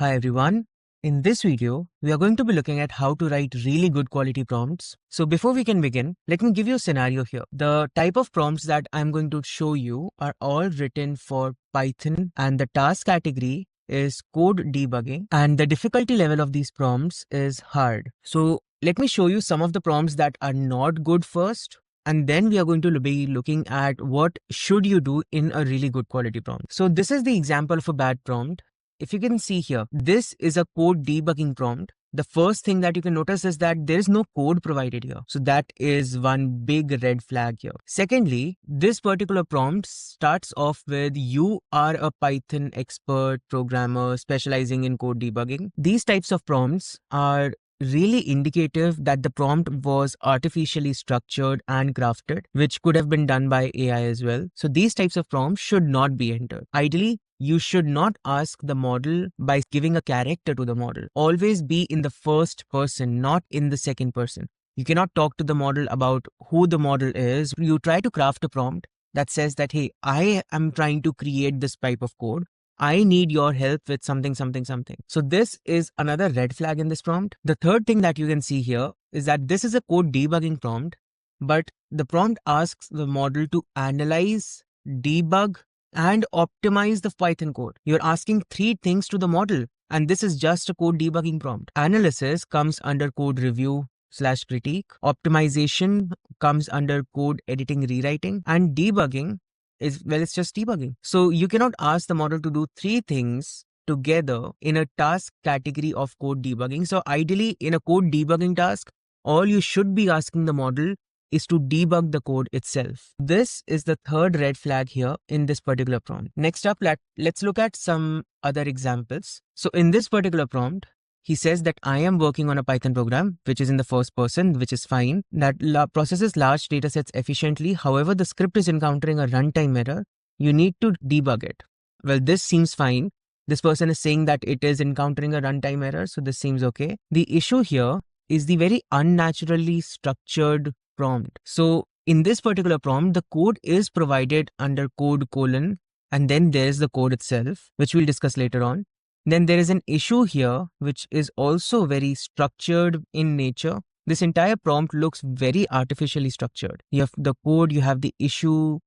Hi everyone. In this video, we are going to be looking at how to write really good quality prompts. So before we can begin, let me give you a scenario here. The type of prompts that I'm going to show you are all written for Python, and the task category is code debugging, and the difficulty level of these prompts is hard. So let me show you some of the prompts that are not good first, and then we are going to be looking at what should you do in a really good quality prompt. So this is the example of a bad prompt. If you can see here, this is a code debugging prompt. The first thing that you can notice is that there is no code provided here. So that is one big red flag here. Secondly, this particular prompt starts off with "you are a Python expert programmer specializing in code debugging." These types of prompts are really indicative that the prompt was artificially structured and crafted, which could have been done by AI as well. So these types of prompts should not be entered. Ideally, you should not ask the model by giving a character to the model. Always be in the first person, not in the second person. You cannot talk to the model about who the model is. You try to craft a prompt that says that, hey, I am trying to create this type of code. I need your help with something, something, something. So this is another red flag in this prompt. The third thing that you can see here is that this is a code debugging prompt, but the prompt asks the model to analyze, debug, and optimize the Python code. You're asking three things to the model, and this is just a code debugging prompt. Analysis comes under code review / critique. Optimization comes under code editing, rewriting, and debugging it's just debugging. So you cannot ask the model to do three things together in a task category of code debugging. So ideally, in a code debugging task, all you should be asking the model is to debug the code itself. This is the third red flag here in this particular prompt. Next up, let's look at some other examples. So in this particular prompt, he says that I am working on a Python program, which is in the first person, which is fine, that processes large data sets efficiently. However, the script is encountering a runtime error. You need to debug it. Well, this seems fine. This person is saying that it is encountering a runtime error, so this seems okay. The issue here is the very unnaturally structured prompt. So in this particular prompt, the code is provided under code : and then there's the code itself, which we'll discuss later on. Then there is an issue here, which is also very structured in nature. This entire prompt looks very artificially structured. You have the code, you have the issue,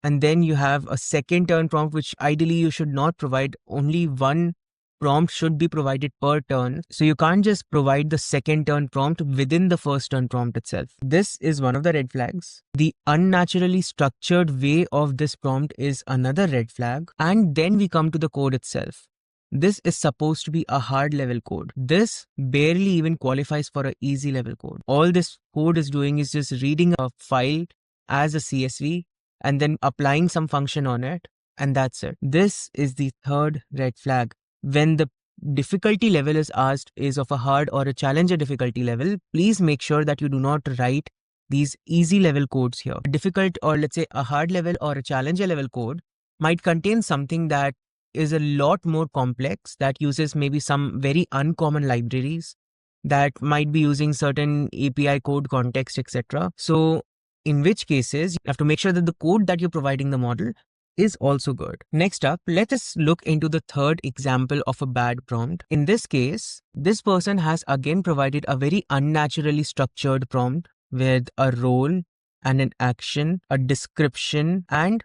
and then you have a second turn prompt, which ideally you should not provide. Only one prompt should be provided per turn. So you can't just provide the second turn prompt within the first turn prompt itself. This is one of the red flags. The unnaturally structured way of this prompt is another red flag. And then we come to the code itself. This is supposed to be a hard level code. This barely even qualifies for an easy level code. All this code is doing is just reading a file as a CSV and then applying some function on it, and that's it. This is the third red flag. When the difficulty level is asked is of a hard or a challenger difficulty level, please make sure that you do not write these easy level codes here. A difficult, or let's say a hard level or a challenger level code might contain something that is a lot more complex, that uses maybe some very uncommon libraries, that might be using certain API code context, etc. So in which cases you have to make sure that the code that you're providing the model is also good. Next up, let us look into the third example of a bad prompt. In this case, this person has again provided a very unnaturally structured prompt with a role and an action, a description, and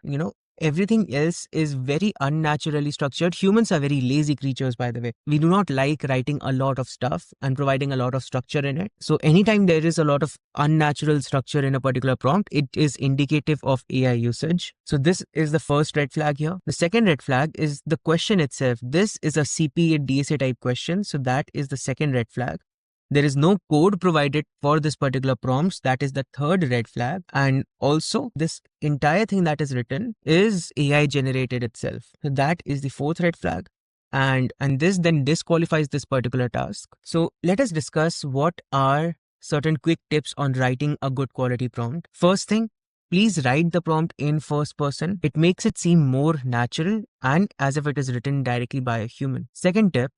everything else is very unnaturally structured. Humans are very lazy creatures, by the way. We do not like writing a lot of stuff and providing a lot of structure in it. So anytime there is a lot of unnatural structure in a particular prompt, it is indicative of AI usage. So this is the first red flag here. The second red flag is the question itself. This is a CPA DSA type question. So that is the second red flag. There is no code provided for this particular prompts. That is the third red flag. And also this entire thing that is written is AI generated itself. So that is the fourth red flag. And this then disqualifies this particular task. So let us discuss what are certain quick tips on writing a good quality prompt. First thing, please write the prompt in first person. It makes it seem more natural and as if it is written directly by a human. Second tip,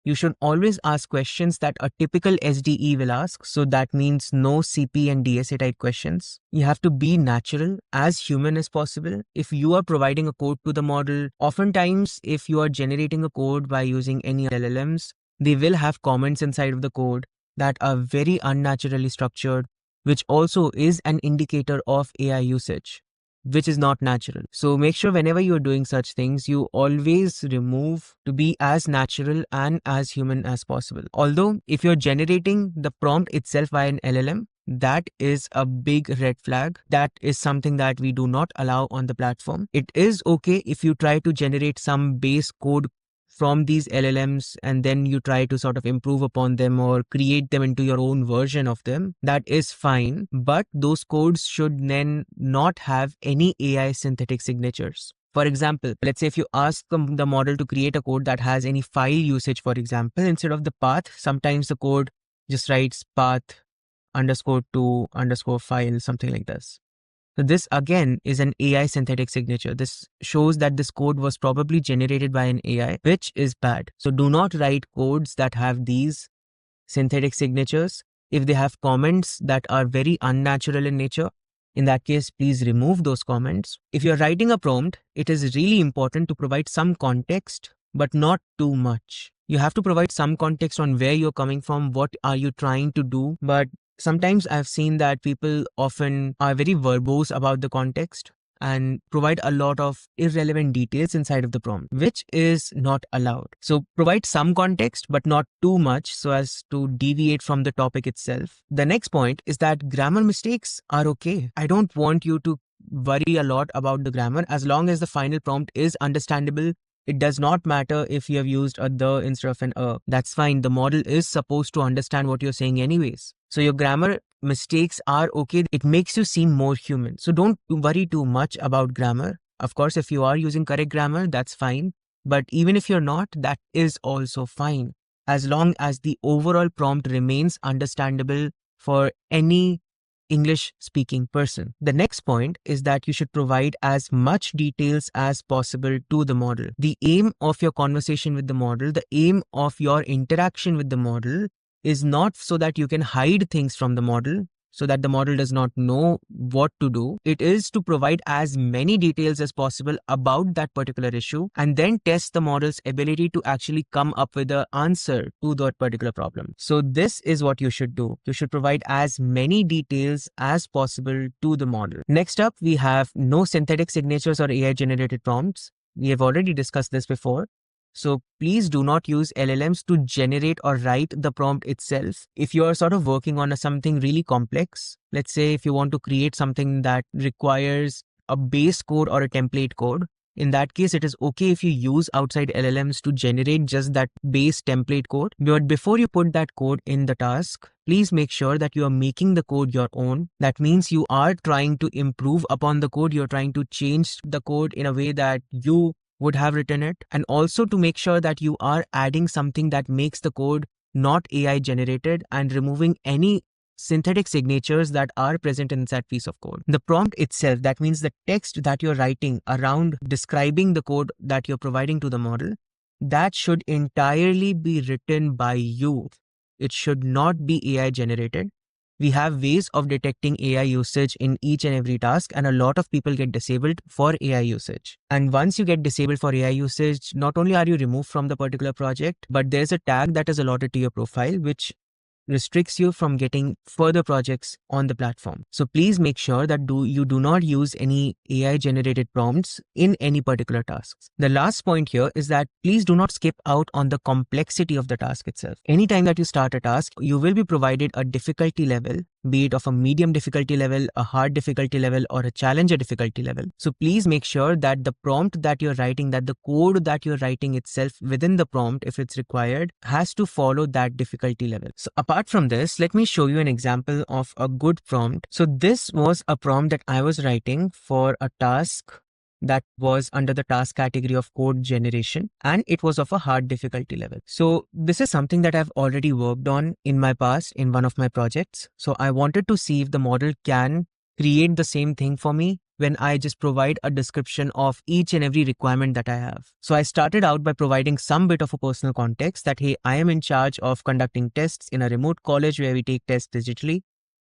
You should always ask questions that a typical SDE will ask. So that means no CP and DSA type questions. You have to be natural, as human as possible. If you are providing a code to the model, oftentimes if you are generating a code by using any LLMs, they will have comments inside of the code that are very unnaturally structured, which also is an indicator of AI usage, which is not natural. So make sure whenever you're doing such things, you always remove to be as natural and as human as possible. Although if you're generating the prompt itself by an LLM, that is a big red flag. That is something that we do not allow on the platform. It is okay if you try to generate some base code from these LLMs and then you try to sort of improve upon them or create them into your own version of them. That is fine, but those codes should then not have any AI synthetic signatures. For example, let's say if you ask the model to create a code that has any file usage, for example, instead of the path, sometimes the code just writes path _to _file, something like this. So this again is an AI synthetic signature. This shows that this code was probably generated by an AI, which is bad. So do not write codes that have these synthetic signatures. If they have comments that are very unnatural in nature, in that case, please remove those comments. If you're writing a prompt, it is really important to provide some context, but not too much. You have to provide some context on where you're coming from, what are you trying to do, but sometimes I've seen that people often are very verbose about the context and provide a lot of irrelevant details inside of the prompt, which is not allowed. So provide some context, but not too much so as to deviate from the topic itself. The next point is that grammar mistakes are okay. I don't want you to worry a lot about the grammar as long as the final prompt is understandable. It does not matter if you have used a the instead of an a. That's fine. The model is supposed to understand what you're saying anyways. So your grammar mistakes are okay. It makes you seem more human. So don't worry too much about grammar. Of course, if you are using correct grammar, that's fine. But even if you're not, that is also fine. As long as the overall prompt remains understandable for any English speaking person. The next point is that you should provide as much details as possible to the model. The aim of your conversation with the model, the aim of your interaction with the model is not so that you can hide things from the model, so that the model does not know what to do. It is to provide as many details as possible about that particular issue and then test the model's ability to actually come up with an answer to that particular problem. So this is what you should do. You should provide as many details as possible to the model. Next up, we have no synthetic signatures or AI generated prompts. We have already discussed this before. So please do not use LLMs to generate or write the prompt itself. If you are sort of working on something really complex, let's say if you want to create something that requires a base code or a template code, in that case, it is okay if you use outside LLMs to generate just that base template code. But before you put that code in the task, please make sure that you are making the code your own. That means you are trying to improve upon the code. You're trying to change the code in a way that you would have written it, and also to make sure that you are adding something that makes the code not AI generated and removing any synthetic signatures that are present in that piece of code. The prompt itself, that means the text that you're writing around describing the code that you're providing to the model, that should entirely be written by you. It should not be AI generated. We have ways of detecting AI usage in each and every task, and a lot of people get disabled for AI usage. And once you get disabled for AI usage, not only are you removed from the particular project, but there's a tag that is allotted to your profile, which restricts you from getting further projects on the platform. So please make sure that you do not use any AI generated prompts in any particular tasks. The last point here is that please do not skip out on the complexity of the task itself. Anytime that you start a task, you will be provided a difficulty level, be it of a medium difficulty level, a hard difficulty level, or a challenger difficulty level. So please make sure that the prompt that you're writing, that the code that you're writing itself within the prompt, if it's required, has to follow that difficulty level. So apart from this, let me show you an example of a good prompt. So this was a prompt that I was writing for a task that was under the task category of code generation, and it was of a hard difficulty level. So this is something that I've already worked on in my past in one of my projects. So I wanted to see if the model can create the same thing for me when I just provide a description of each and every requirement that I have. So I started out by providing some bit of a personal context that, hey, I am in charge of conducting tests in a remote college where we take tests digitally.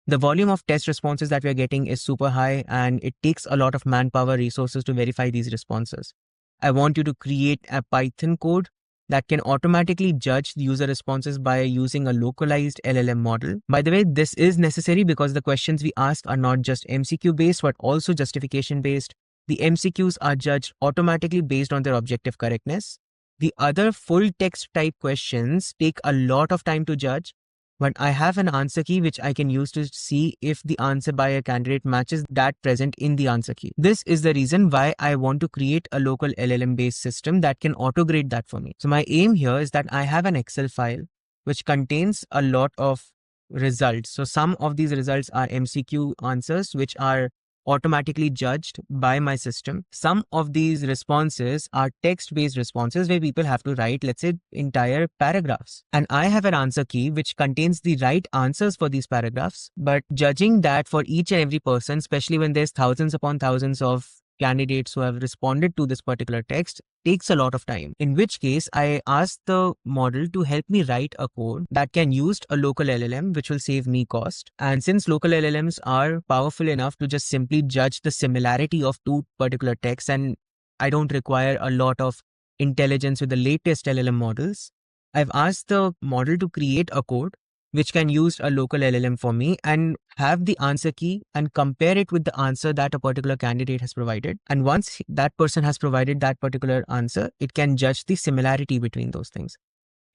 The volume of test responses that we are getting is super high, and it takes a lot of manpower resources to verify these responses. I want you to create a Python code that can automatically judge the user responses by using a localized LLM model. By the way, this is necessary because the questions we ask are not just MCQ based, but also justification based. The MCQs are judged automatically based on their objective correctness. The other full text type questions take a lot of time to judge, but I have an answer key which I can use to see if the answer by a candidate matches that present in the answer key. This is the reason why I want to create a local LLM based system that can auto-grade that for me. So my aim here is that I have an Excel file which contains a lot of results. So some of these results are MCQ answers which are automatically judged by my system. Some of these responses are text-based responses where people have to write, let's say, entire paragraphs. And I have an answer key which contains the right answers for these paragraphs. But judging that for each and every person, especially when there's thousands upon thousands of candidates who have responded to this particular text, takes a lot of time. In which case, I asked the model to help me write a code that can use a local LLM, which will save me cost. And since local LLMs are powerful enough to just simply judge the similarity of two particular texts, and I don't require a lot of intelligence with the latest LLM models, I've asked the model to create a code which can use a local LLM for me and have the answer key and compare it with the answer that a particular candidate has provided. And once that person has provided that particular answer, it can judge the similarity between those things.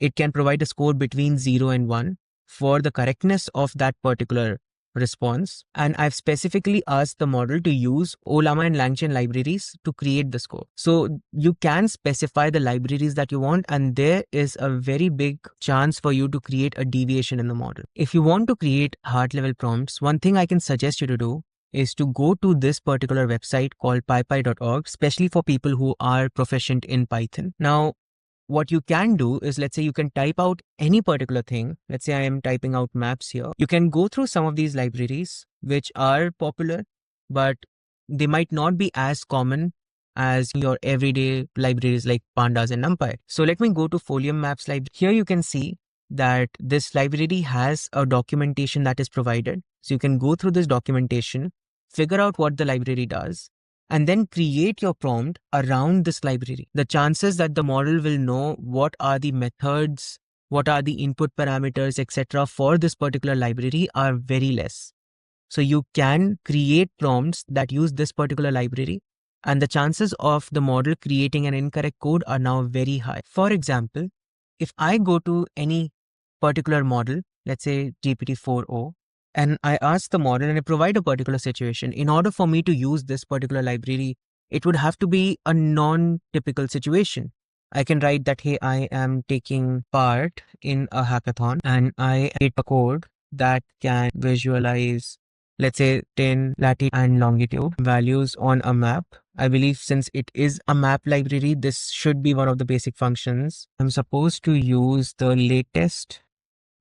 It can provide a score between 0 and 1 for the correctness of that particular response. And I've specifically asked the model to use Ollama and LangChain libraries to create the score. So you can specify the libraries that you want, and there is a very big chance for you to create a deviation in the model. If you want to create heart level prompts, one thing I can suggest you to do is to go to this particular website called pypy.org, especially for people who are proficient in Python. Now, what you can do is, let's say you can type out any particular thing. Let's say I am typing out maps here. You can go through some of these libraries which are popular, but they might not be as common as your everyday libraries like Pandas and NumPy. So let me go to Folium Maps library. Here you can see that this library has a documentation that is provided. So you can go through this documentation, figure out what the library does, and then create your prompt around this library. The chances that the model will know what are the methods, what are the input parameters, etc. for this particular library are very less. So you can create prompts that use this particular library, and the chances of the model creating an incorrect code are now very high. For example, if I go to any particular model, let's say GPT-4o, and I ask the model and I provide a particular situation, in order for me to use this particular library, it would have to be a non-typical situation. I can write that, hey, I am taking part in a hackathon and I create a code that can visualize, let's say, 10 latitude and longitude values on a map. I believe since it is a map library, this should be one of the basic functions. I'm supposed to use the latest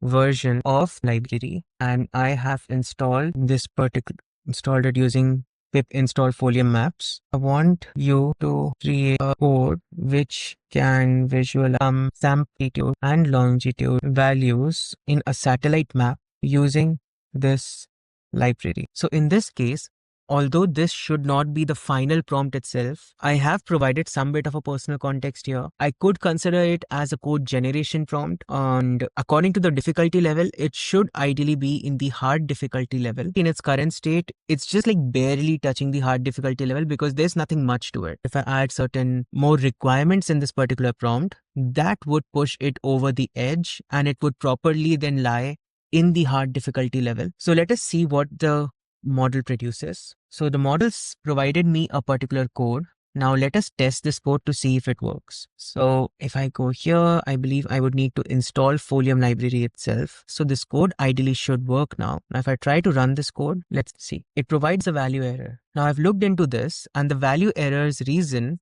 version of library, and I have installed it using pip install Folium Maps. I want you to create a code which can visualize latitude and longitude values in a satellite map using this library. So in this case, although this should not be the final prompt itself, I have provided some bit of a personal context here. I could consider it as a code generation prompt, and according to the difficulty level, it should ideally be in the hard difficulty level. In its current state, it's just like barely touching the hard difficulty level because there's nothing much to it. If I add certain more requirements in this particular prompt, that would push it over the edge and it would properly then lie in the hard difficulty level. So let us see what the model produces. So the models provided me a particular code. Now let us test this code to see if it works. So if I go here, I believe I would need to install Folium library itself. So this code ideally should work now. Now if I try to run this code, let's see. It provides a value error. Now I've looked into this, and the value error's reason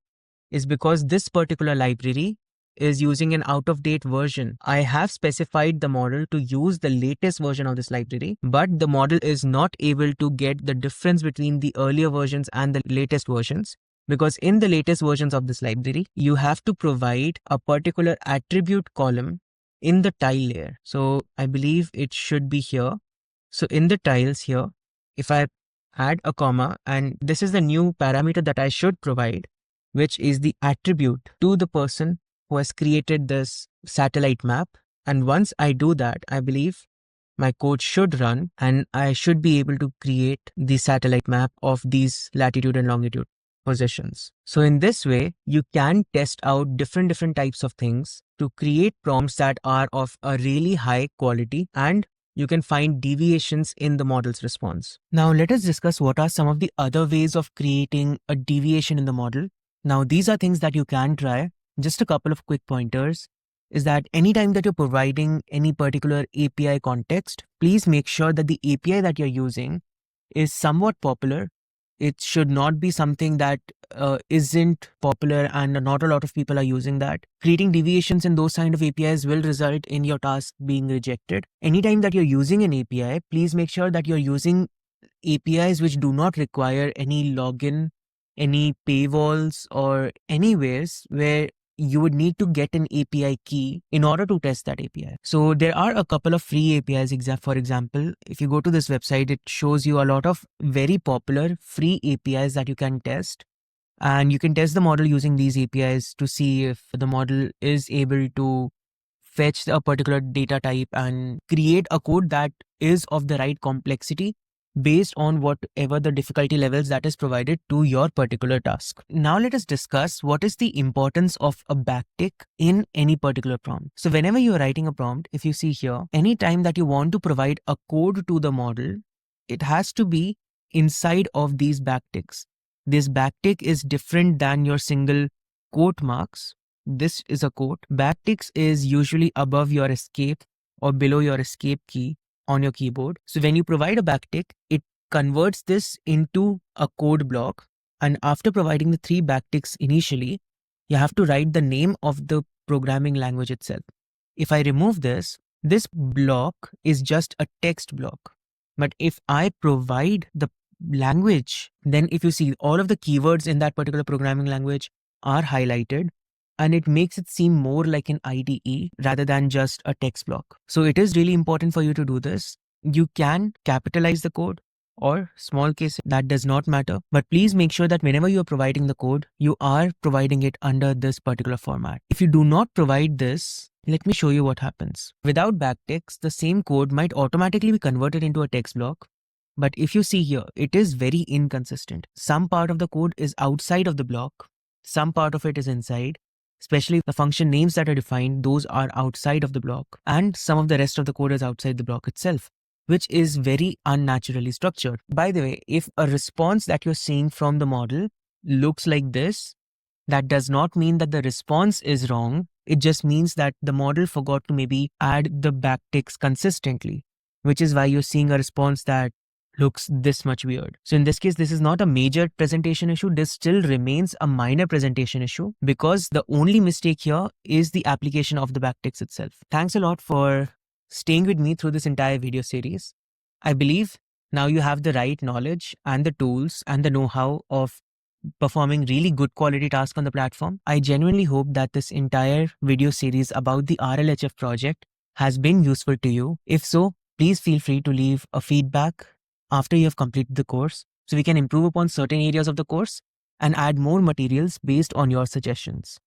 is because this particular library is using an out-of-date version. I have specified the model to use the latest version of this library, but the model is not able to get the difference between the earlier versions and the latest versions. Because in the latest versions of this library, you have to provide a particular attribute column in the tile layer. So I believe it should be here. So in the tiles here, if I add a comma, and this is the new parameter that I should provide, which is the attribute to the person who has created this satellite map. And once I do that, I believe my code should run and I should be able to create the satellite map of these latitude and longitude positions. So in this way, you can test out different types of things to create prompts that are of a really high quality, and you can find deviations in the model's response. Now let us discuss what are some of the other ways of creating a deviation in the model. Now these are things that you can try. Just a couple of quick pointers is that anytime that you're providing any particular API context, please make sure that the API that you're using is somewhat popular. It should not be something that isn't popular and not a lot of people are using that. Creating deviations in those kind of APIs will result in your task being rejected. Anytime that you're using an API, please make sure that you're using APIs which do not require any login, any paywalls, or anywheres where you would need to get an API key in order to test that API. So there are a couple of free APIs. For example, if you go to this website, it shows you a lot of very popular free APIs that you can test. And you can test the model using these APIs to see if the model is able to fetch a particular data type and create a code that is of the right complexity based on whatever the difficulty levels that is provided to your particular task. Now let us discuss what is the importance of a backtick in any particular prompt. So whenever you are writing a prompt, if you see here, anytime that you want to provide a code to the model, it has to be inside of these backticks. This backtick is different than your single quote marks. This is a quote. Backticks is usually above your escape or below your escape key on your keyboard. So when you provide a backtick, it converts this into a code block. And after providing the 3 backticks initially, you have to write the name of the programming language itself. If I remove this block is just a text block. But if I provide the language, then if you see all of the keywords in that particular programming language are highlighted, and it makes it seem more like an IDE rather than just a text block. So it is really important for you to do this. You can capitalize the code or small case, that does not matter. But please make sure that whenever you are providing the code, you are providing it under this particular format. If you do not provide this, let me show you what happens. Without backticks, the same code might automatically be converted into a text block. But if you see here, it is very inconsistent. Some part of the code is outside of the block. Some part of it is inside. Especially the function names that are defined, those are outside of the block. And some of the rest of the code is outside the block itself, which is very unnaturally structured. By the way, if a response that you're seeing from the model looks like this, that does not mean that the response is wrong. It just means that the model forgot to maybe add the backticks consistently, which is why you're seeing a response that looks this much weird. So in this case, this is not a major presentation issue. This still remains a minor presentation issue because the only mistake here is the application of the backticks itself. Thanks a lot for staying with me through this entire video series. I believe now you have the right knowledge and the tools and the know-how of performing really good quality tasks on the platform. I genuinely hope that this entire video series about the RLHF project has been useful to you. If so, please feel free to leave a feedback after you have completed the course, so we can improve upon certain areas of the course and add more materials based on your suggestions.